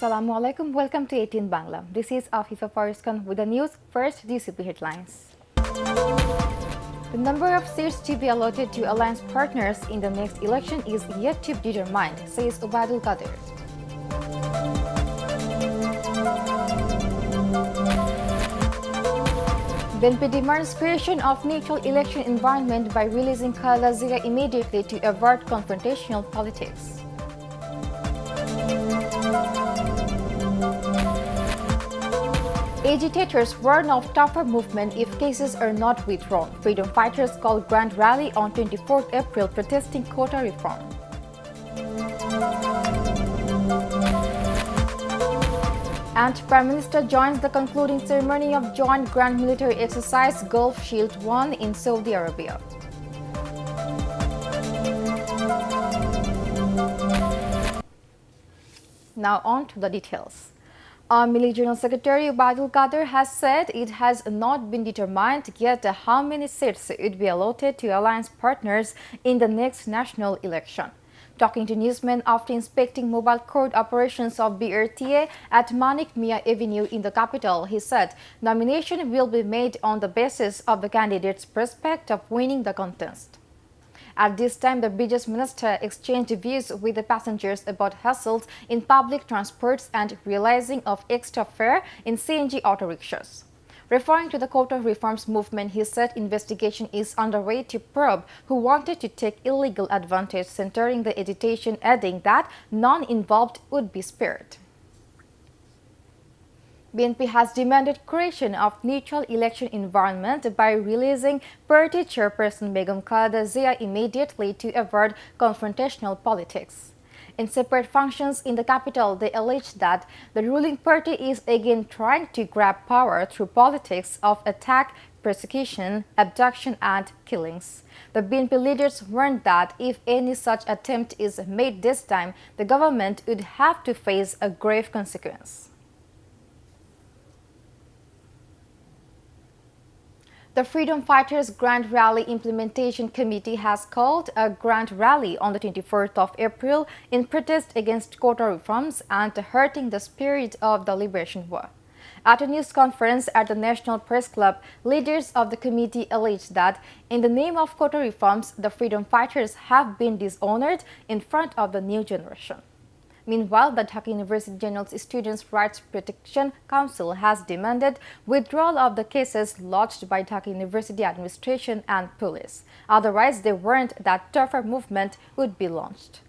Assalamualaikum. Welcome to ATN Bangla. This is Afifa Fariskan with the news. First, DCP headlines. The number of seats to be allotted to alliance partners in the next election is yet to be determined, says Ubaidul Qadir. BNP demands creation of neutral election environment by releasing Khaleda Zia immediately to avert confrontational politics. Agitators warn of tougher movement if cases are not withdrawn. Freedom fighters call grand rally on 24th April protesting quota reform. And Prime Minister joins the concluding ceremony of joint grand military exercise Gulf Shield 1 in Saudi Arabia. Now on to the details. Army General Secretary Ubaidul Qadir has said it has not been determined yet how many seats would be allotted to alliance partners in the next national election. Talking to newsmen after inspecting mobile court operations of BRTA at Manik Mia Avenue in the capital, he said nomination will be made on the basis of the candidate's prospect of winning the contest. At this time, the Business Minister exchanged views with the passengers about hassles in public transports and realizing of extra fare in CNG auto rickshaws. Referring to the quota reforms movement, he said investigation is underway to probe who wanted to take illegal advantage, centering the agitation, adding that none involved would be spared. BNP has demanded creation of neutral election environment by releasing party chairperson Begum Khaleda Zia immediately to avert confrontational politics. In separate functions in the capital, they allege that the ruling party is again trying to grab power through politics of attack, persecution, abduction and killings. The BNP leaders warned that if any such attempt is made this time, the government would have to face a grave consequence. The Freedom Fighters Grand Rally Implementation Committee has called a grand rally on the 24th of April in protest against quota reforms and hurting the spirit of the Liberation War. At a news conference at the National Press Club, leaders of the committee alleged that in the name of quota reforms, the freedom fighters have been dishonored in front of the new generation. Meanwhile, the Dhaka University General Students' Rights Protection Council has demanded withdrawal of the cases lodged by Dhaka University administration and police. Otherwise, they warned that tougher movement would be launched.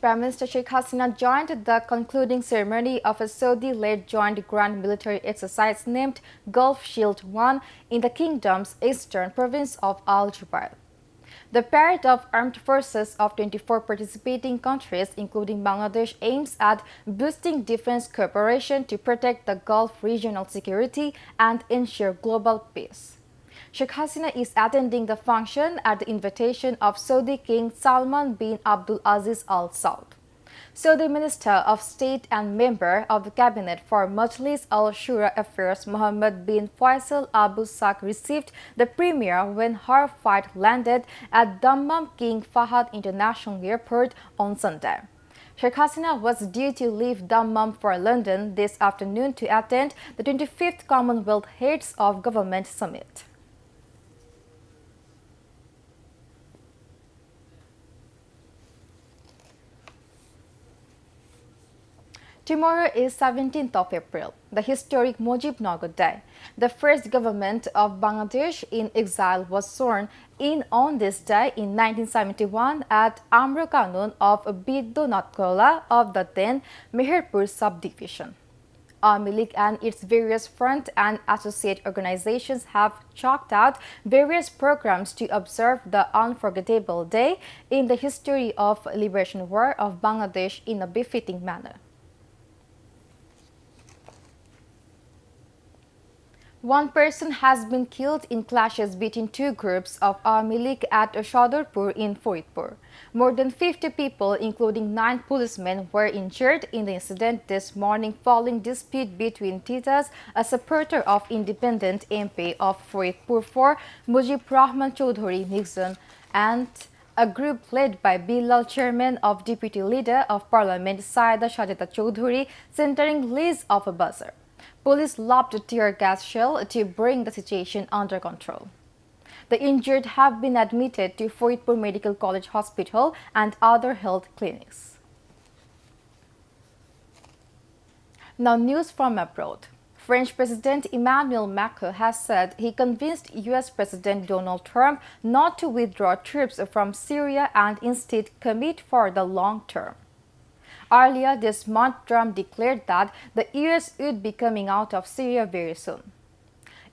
Prime Minister Sheikh Hasina joined the concluding ceremony of a Saudi-led joint grand military exercise named Gulf Shield 1 in the kingdom's eastern province of Al Jubail. The parade of armed forces of 24 participating countries, including Bangladesh, aims at boosting defense cooperation to protect the Gulf regional security and ensure global peace. Sheikh Hasina is attending the function at the invitation of Saudi King Salman bin Abdul Aziz Al Saud. Saudi Minister of State and member of the Cabinet for Majlis al-Shura Affairs Mohammed bin Faisal Abu Sak received the Premier when her flight landed at Dammam King Fahad International Airport on Sunday. Sheikh Hasina was due to leave Dammam for London this afternoon to attend the 25th Commonwealth Heads of Government Summit. Tomorrow is 17th of April, the historic Mujib Nagar Day. The first government of Bangladesh in exile was sworn in on this day in 1971 at Amro Kanun of Bidunatkola of the then Meherpur subdivision. Army League and its various front and associate organizations have chalked out various programs to observe the unforgettable day in the history of liberation war of Bangladesh in a befitting manner. One person has been killed in clashes between two groups of Army League at Shodorpur in Faridpur. More than 50 people, including 9 policemen, were injured in the incident this morning following dispute between Titas, a supporter of independent MP of Faridpur 4, Mujib Rahman Chaudhuri Mixon, and a group led by Bilal, chairman of Deputy Leader of Parliament Saida Sajida Chowdhury, centering Liz of a buzzer. Police lobbed a tear gas shell to bring the situation under control. The injured have been admitted to Faridpur Medical College Hospital and other health clinics. Now news from abroad. French President Emmanuel Macron has said he convinced US President Donald Trump not to withdraw troops from Syria and instead commit for the long term. Earlier this month, Trump declared that the US would be coming out of Syria very soon.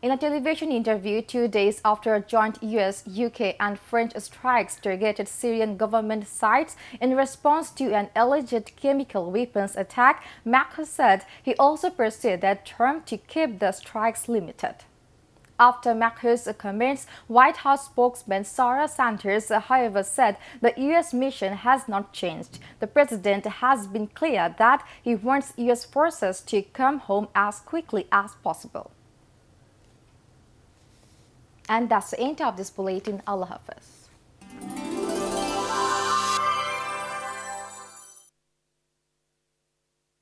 In a television interview 2 days after joint US, UK and French strikes targeted Syrian government sites in response to an alleged chemical weapons attack, Macron said he also persuaded Trump to keep the strikes limited. After Macron's comments, White House spokesman Sarah Sanders, however, said the U.S. mission has not changed. The president has been clear that he wants U.S. forces to come home as quickly as possible. And that's the end of this bulletin. Allah Hafiz.